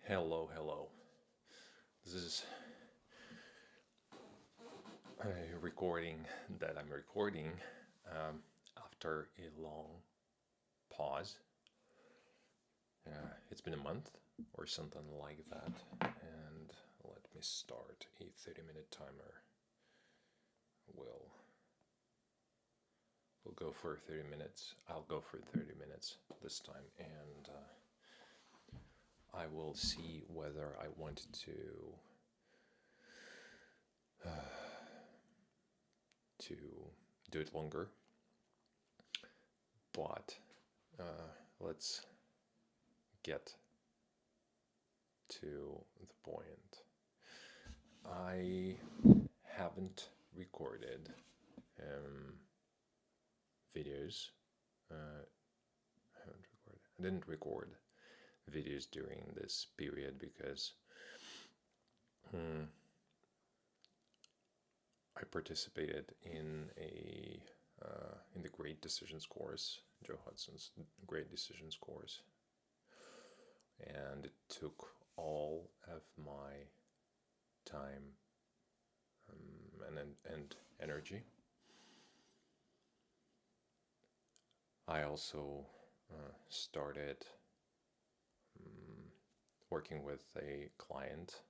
Hello, hello. This is a recording that I'm recording after a long pause. It's been a month or something like that, and let me start a 30-minute timer. We'll we'll go for 30 minutes. I'll go for 30 minutes this time, and I will see whether I want to do it longer. But let's get to the point. I haven't recorded videos. I didn't record videos during this period because I participated in the Great Decisions course, Joe Hudson's Great Decisions course, and it took all of my time and energy. I also started working with a client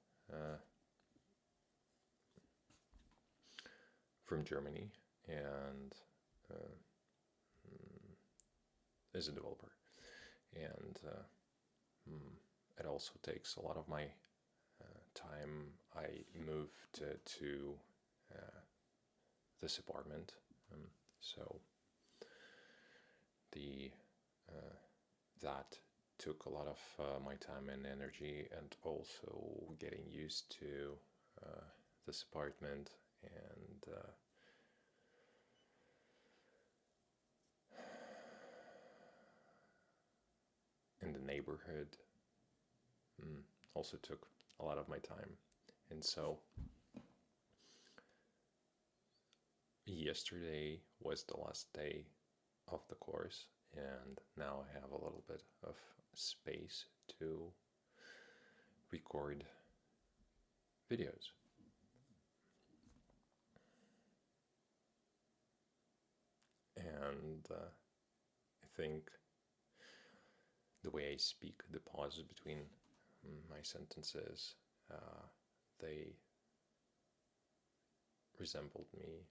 from Germany and is a developer. And it also takes a lot of my time. I moved to this apartment, so the that took a lot of my time and energy, and also getting used to this apartment and in the neighborhood also took a lot of my time. And so yesterday was the last day of the course, and now I have a little bit of space to record videos. And I think the way I speak, the pauses between my sentences, they resembled me,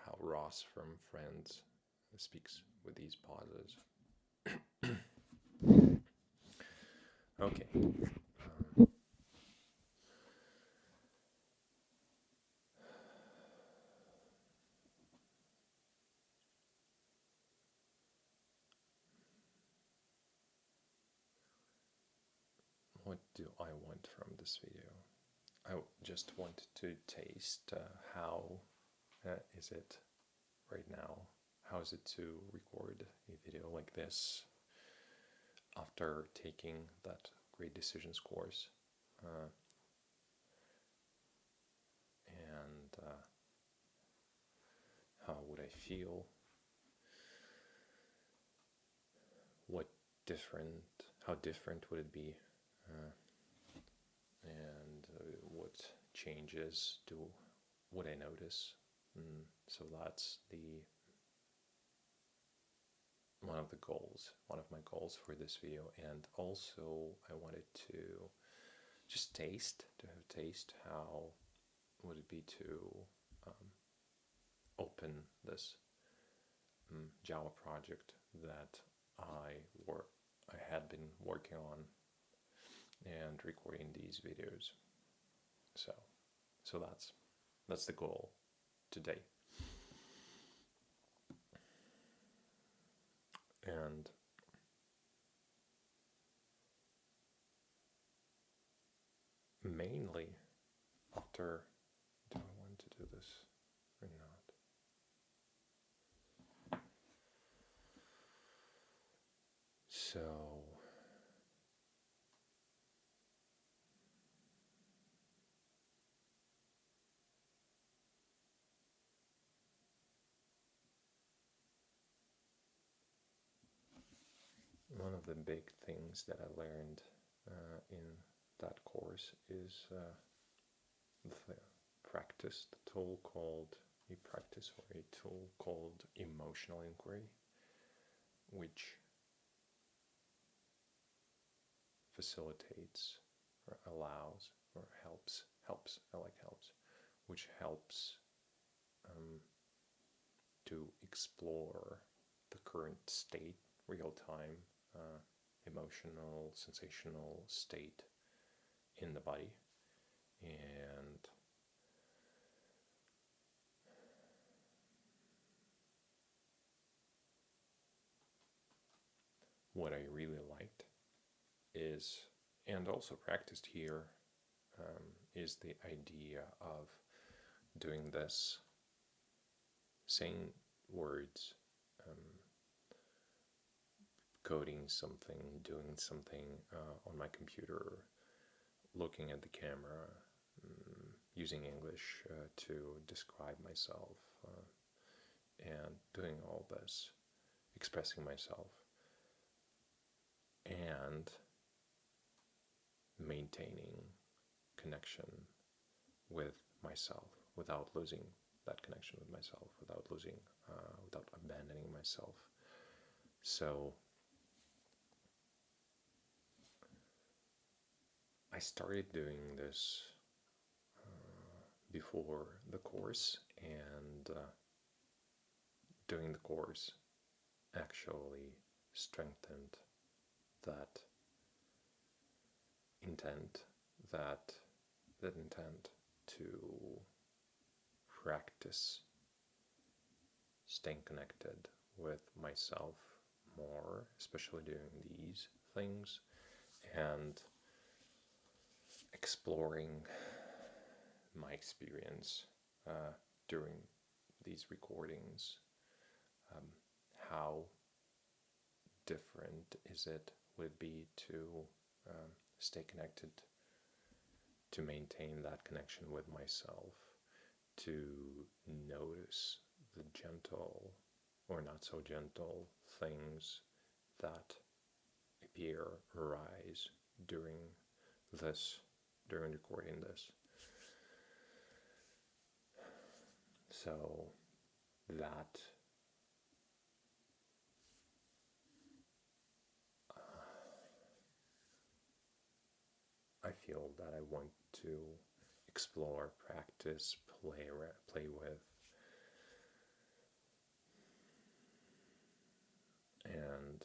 how Ross from Friends speaks with these pauses. Okay. What do I want from this video? I just want to taste how is it right now? How is it to record a video like this after taking that Great Decisions course? And how would I feel? How different would it be? And what changes would I notice? So that's one of my goals for this video. And also I wanted to just have taste how would it be to open this Java project that I had been working on and recording these videos. So that's the goal today. And mainly after, do I want to do this or not? So one of the big things that I learned in that course is the practice, the tool called a practice or a tool called emotional inquiry, which facilitates or allows or helps, I like helps, which helps to explore the current state, real-time, emotional, sensational state in the body. And what I really liked is, and also practiced here, is the idea of doing this, saying words, coding something, doing something on my computer, looking at the camera, using English to describe myself, and doing all this, expressing myself, and maintaining connection with myself without losing that connection with myself, without abandoning myself. So I started doing this before the course, and doing the course actually strengthened that intent, that intent to practice staying connected with myself more, especially doing these things, and exploring my experience during these recordings. How different would it be to stay connected, to maintain that connection with myself, to notice the gentle or not so gentle things that appear, arise during recording this. So that I feel that I want to explore, practice, play with, and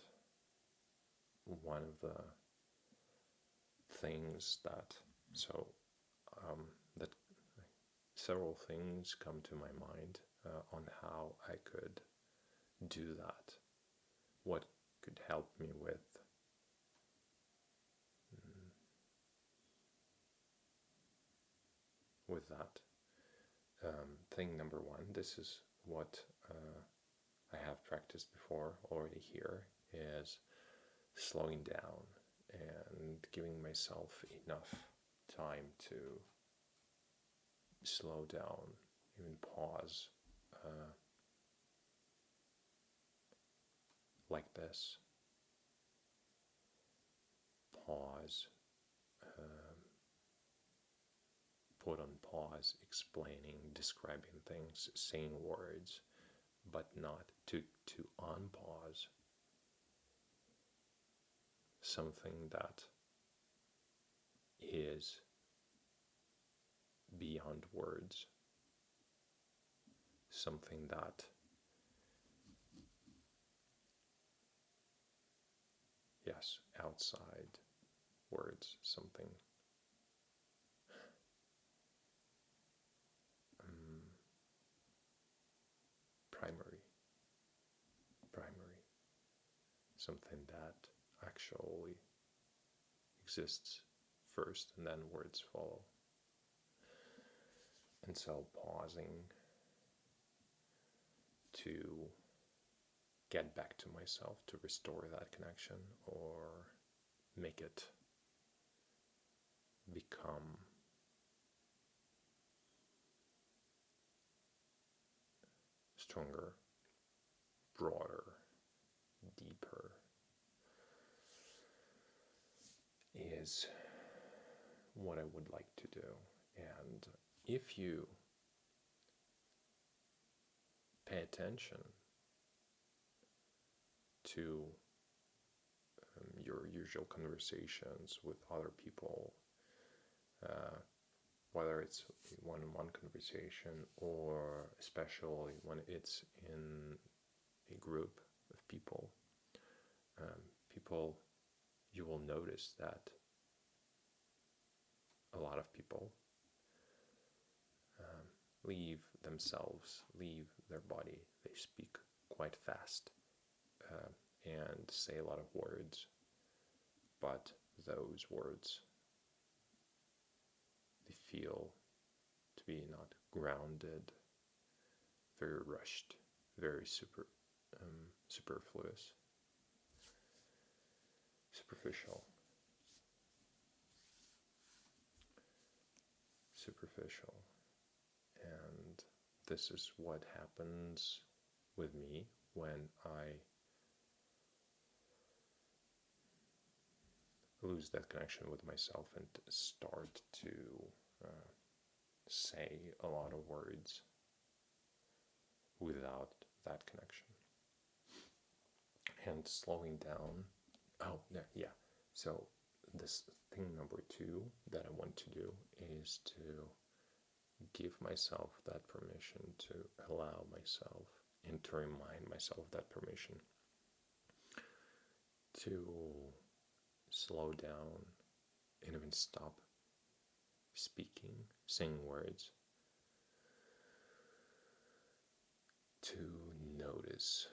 one of the things that several things come to my mind on how I could do that. What could help me with that. Thing number one, this is what I have practiced before already here, is slowing down and giving myself enough time to slow down, even pause, like this. Pause, put on pause, explaining, describing things, saying words, but not to unpause something that is beyond words, something that outside words, something primary, something that actually exists first and then words follow. And so pausing to get back to myself, to restore that connection, or make it become stronger, broader, deeper, is what I would like to do. And if you pay attention to your usual conversations with other people, whether it's one-on-one conversation or especially when it's in a group of people, you will notice that a lot of people leave their body. They speak quite fast and say a lot of words, but those words, they feel to be not grounded, very rushed, very superfluous, superficial. And this is what happens with me when I lose that connection with myself and start to say a lot of words without that connection. And slowing down. Oh, yeah. So this thing number 2 that I want to do is to give myself that permission, to allow myself and to remind myself that permission to slow down and even stop speaking, saying words, to notice,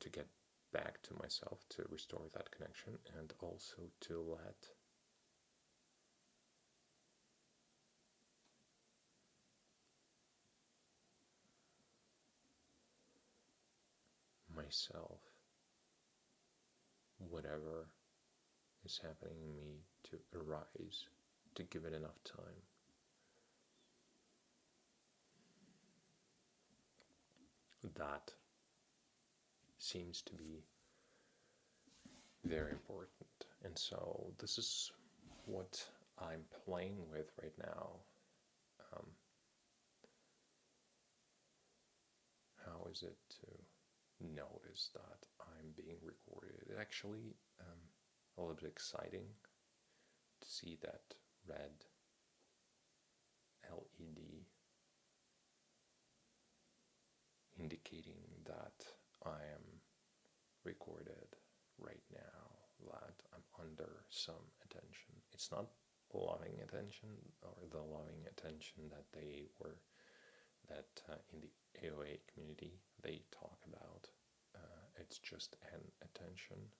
to get back to myself, to restore that connection, and also to let myself, whatever is happening in me, to arise, to give it enough time. That seems to be very important. And so this is what I'm playing with right now. How is it to notice that I'm being recorded? It's actually a little bit exciting to see that red LED indicating that I am recorded right now, that I'm under some attention. It's not loving attention or the loving attention that in the AOA community they talk about. It's just an attention.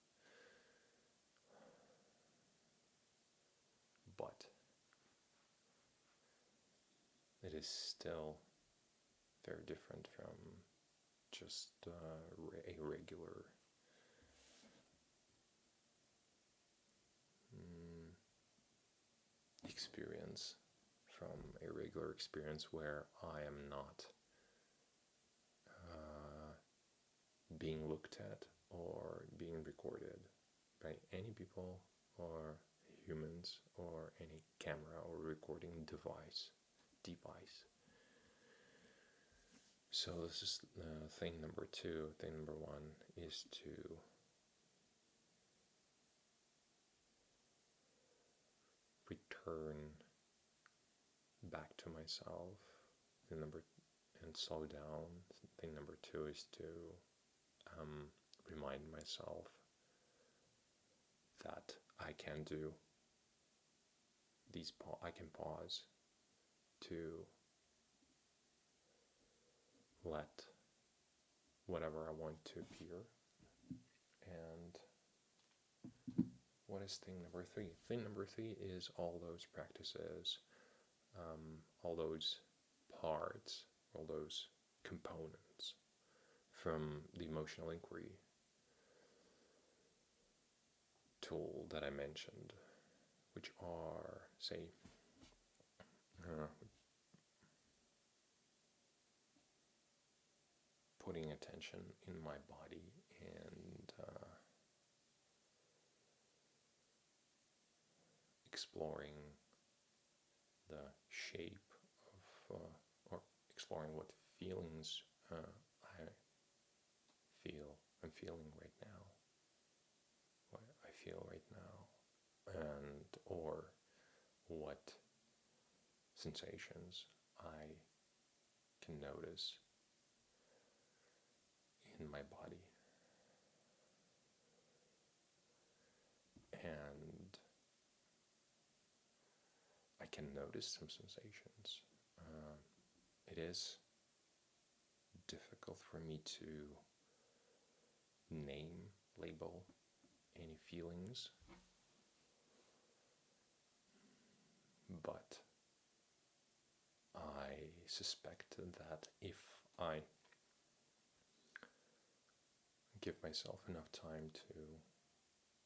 But it is still very different from just a regular experience, from a regular experience where I am not being looked at or being recorded by any people or humans or any camera or recording device. So this is thing number 2. Thing number 1 is to return back to myself. And slow down. Thing number 2 is to remind myself that I can do these. I can pause to let whatever I want to appear. And what is thing number 3? Thing number 3 is all those practices, all those parts, all those components from the emotional inquiry tool that I mentioned, which are, say, putting attention in my body and exploring the shape of, or exploring what feelings I'm feeling right now, what I feel right now, and or what sensations I can notice in my body. And I can notice some sensations. It is difficult for me to name, label any feelings, but I suspect that if I give myself enough time to,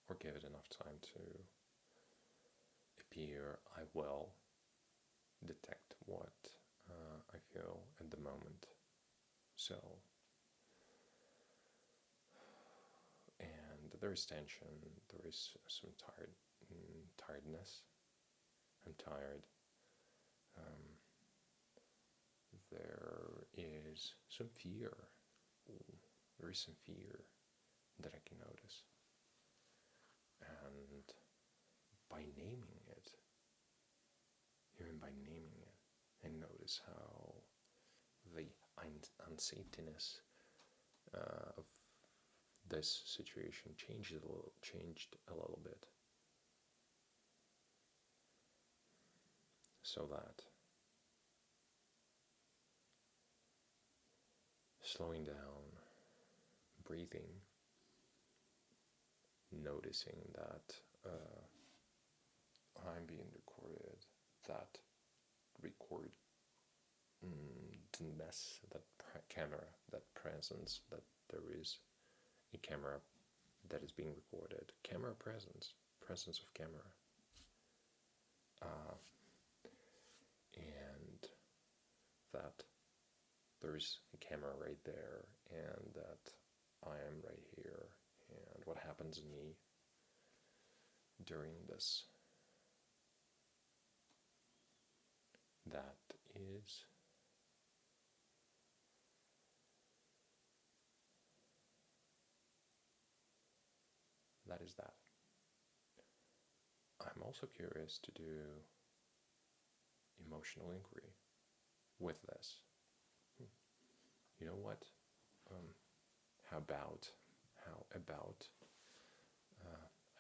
or give it enough time to appear, I will detect what I feel at the moment. So, and there is tension, there is some tiredness. I'm tired. There is some fear. There is some fear that I can notice. And by naming it, even by naming it, I notice how the unsafetyness of this situation changed a little bit. So that slowing down, breathing, noticing that I'm being recorded, that recordness, that camera, that presence, that there is a camera that is being recorded, camera presence of camera, and that there's a camera right there, and that I am right here, and what happens in me during this. That is that. I'm also curious to do emotional inquiry with this. You know what? How about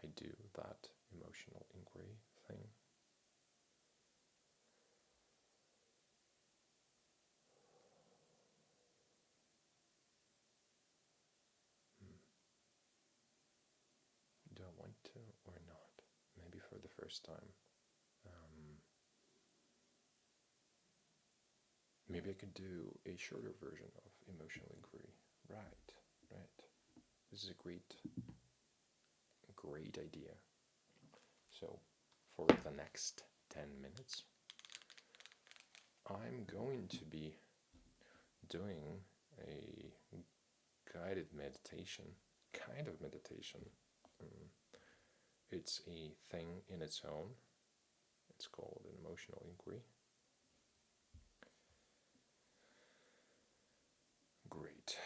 I do that emotional inquiry thing? Do I want to or not? Maybe for the first time. Maybe I could do a shorter version of emotional inquiry. Right. This is a great idea. So, for the next 10 minutes, I'm going to be doing a guided meditation, kind of meditation. It's a thing in its own. It's called an emotional inquiry. Great.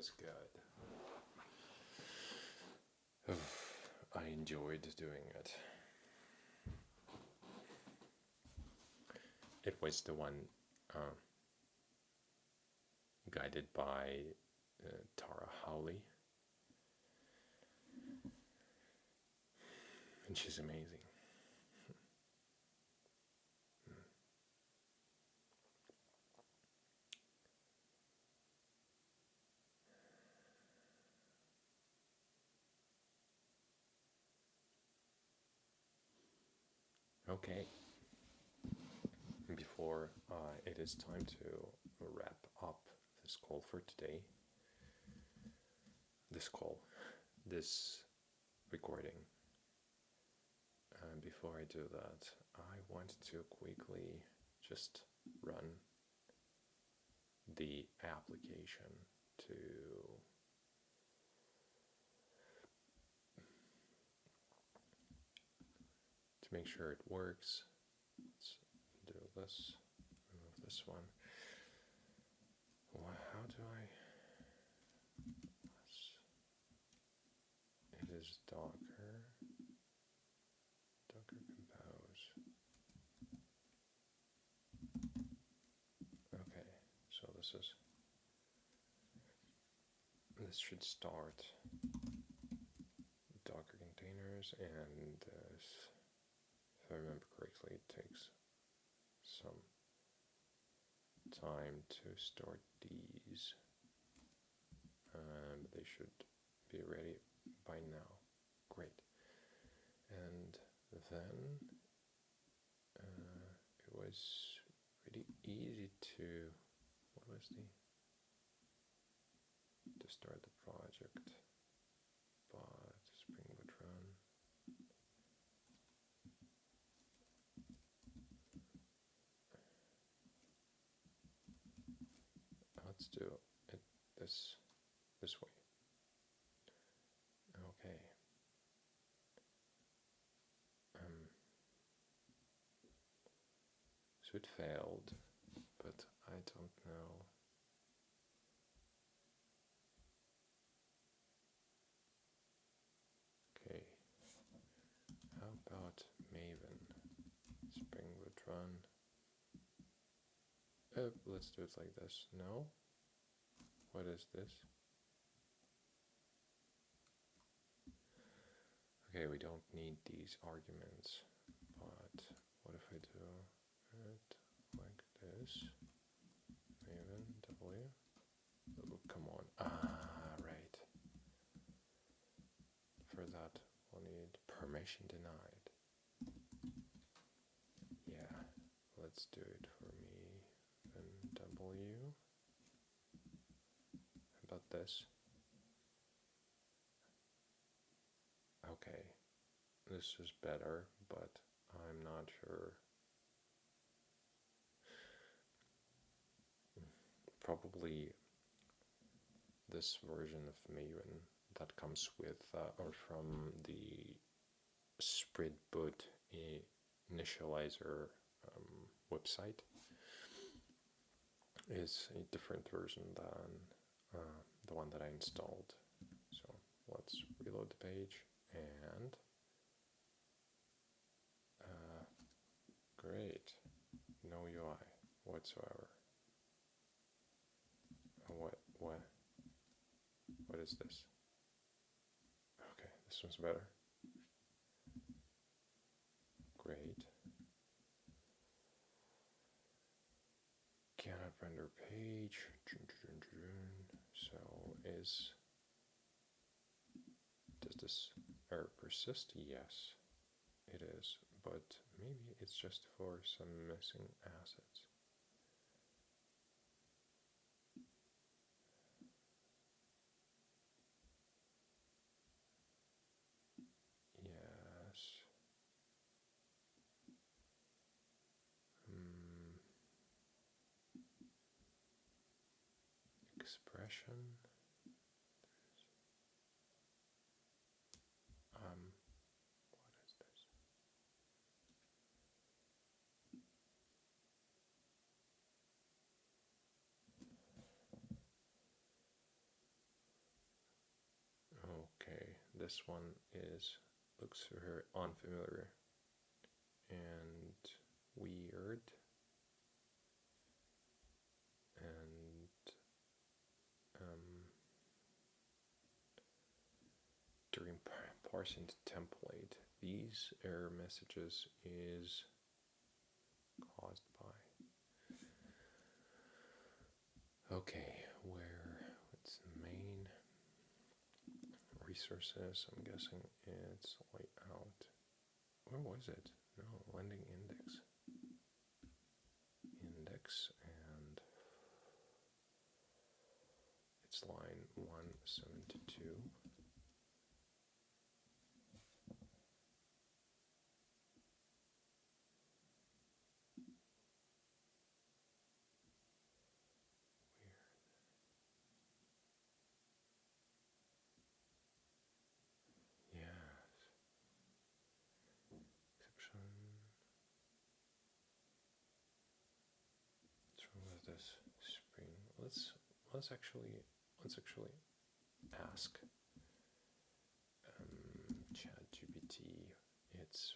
was good. I enjoyed doing it. It was the one guided by Tara Howley, and she's amazing. Okay, before it is time to wrap up this call for today, this recording, and before I do that, I want to quickly just run the application to make sure it works. Let's do this, remove this one. Well, how do I? It is Docker Compose. Okay, so this should start Docker containers, and if I remember correctly, it takes some time to start these, but they should be ready by now. Great. And then it was really easy to start the project, but Spring Boot run. Let's do it this way. Okay. So it failed, but I don't know. Okay. How about Maven? Spring Boot run. Let's do it like this. No? What is this? Okay, we don't need these arguments, but what if I do it like this? Maven W. Oh, come on. Right. For that, we'll need permission denied. Yeah, let's do it for me. Then W. How about this? Okay, this is better, but I'm not sure. Probably this version of Maven that comes with or from the Spring-Boot initializer website is a different version than the one that I installed. So let's reload the page, and great, no UI whatsoever. What is this? Okay, this one's better. Great. Cannot render page. So does this error persist? Yes, it is, but maybe it's just for some missing assets. Expression. What is this? this one looks very unfamiliar and weird, and during parsing the template, these error messages is caused by. Okay, what's the main resources? I'm guessing it's layout. Where was it? No, lending index. And it's line 172. This spring. Let's actually ask ChatGPT. It's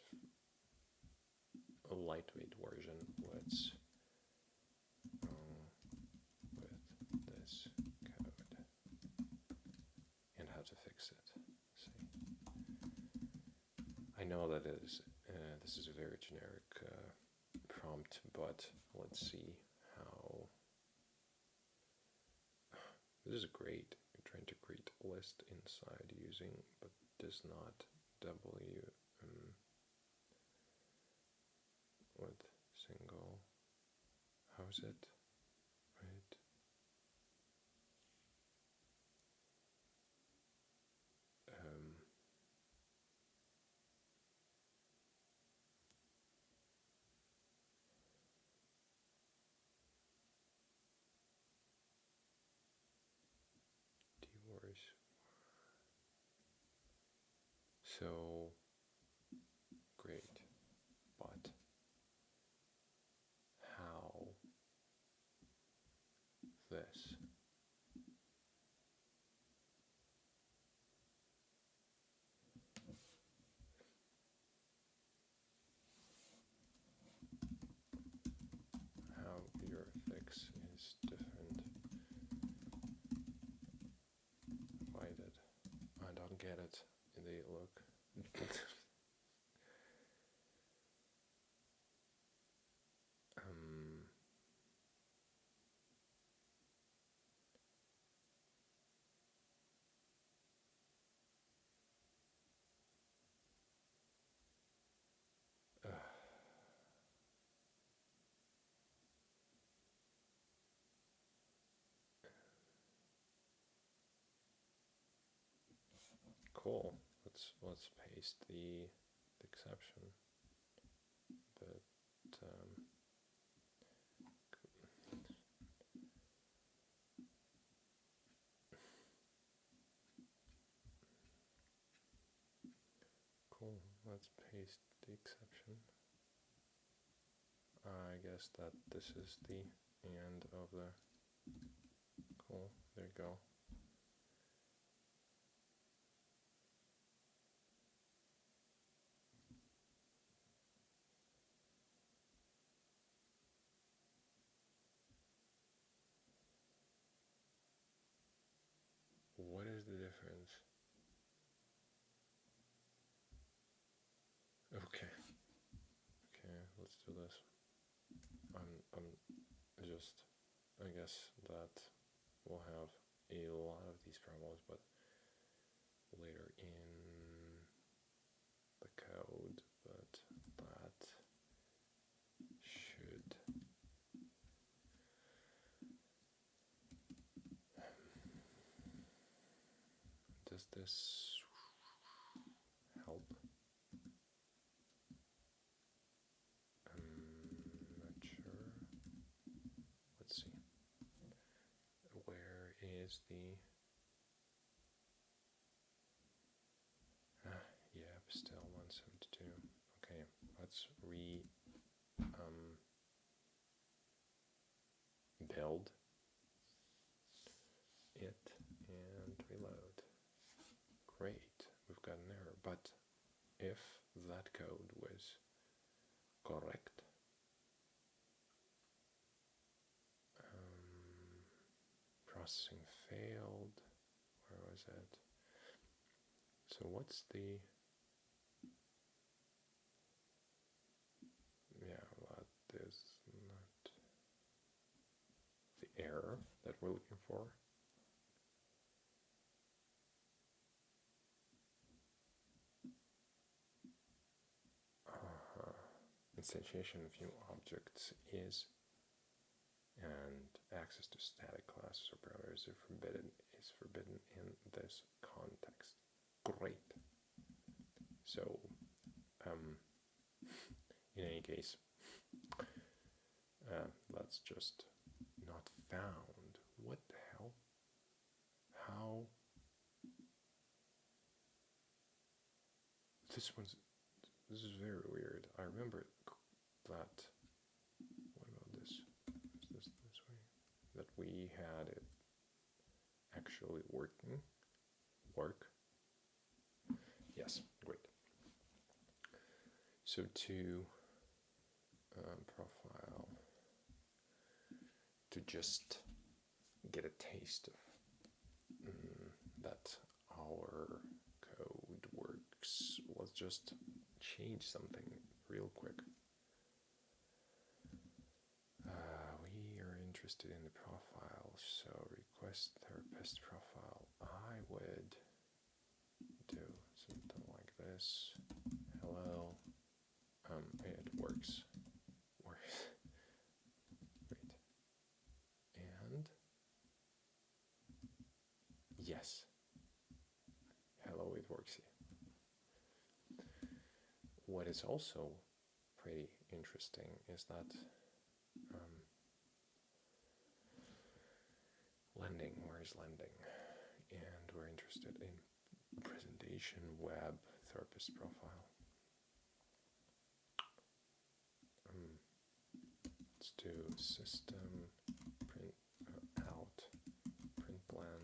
a lightweight version. What's wrong with this code and how to fix it? See, I know that this is a very generic prompt, but let's see how. This is great. You're trying to create a list inside using, but does not with single. How's it? Right. So great, but how this? How your fix is different. Why did I don't get it? They look. Cool. Let's paste the exception. But cool. Let's paste the exception. I guess that this is the end of the. Cool. There you go. What is the difference? Okay, let's do this. I'm just, I guess that we'll have a lot of these problems, but later in the code, but that should does this help? I'm not sure. Let's see. Where is the yeah, still 172. Okay, let's build it and reload. Great, we've But if that code was correct, processing failed. Where was it? So what's the, yeah, that is not the error that we're looking for. Instantiation of new objects is, and access to static classes or parameters is forbidden in this context. Great. So, in any case, that's just not found. What the hell? How? This is very weird. I remember that. What about this? Is this way? That we had it actually work. Yes, great. So to profile, to just get a taste of that our code works, let's just change something real quick. We are interested in the profile, so request therapist profile. I would do something like this. Hello. It works. Wait. And yes. Hello, it works here. What is also pretty interesting is that lending, where is lending? And we're interested in presentation web therapist profile. Let's do system print out print plan.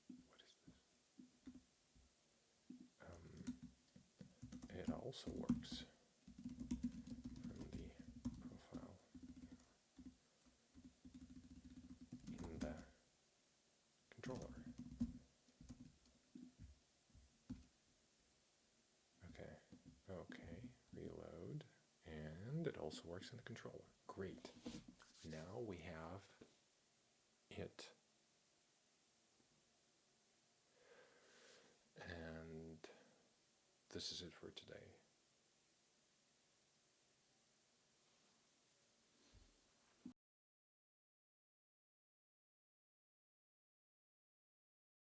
What is this? It also works from the profile in the controller. Okay, reload, and it also works in the controller. Great. Now we have it. And this is it for today.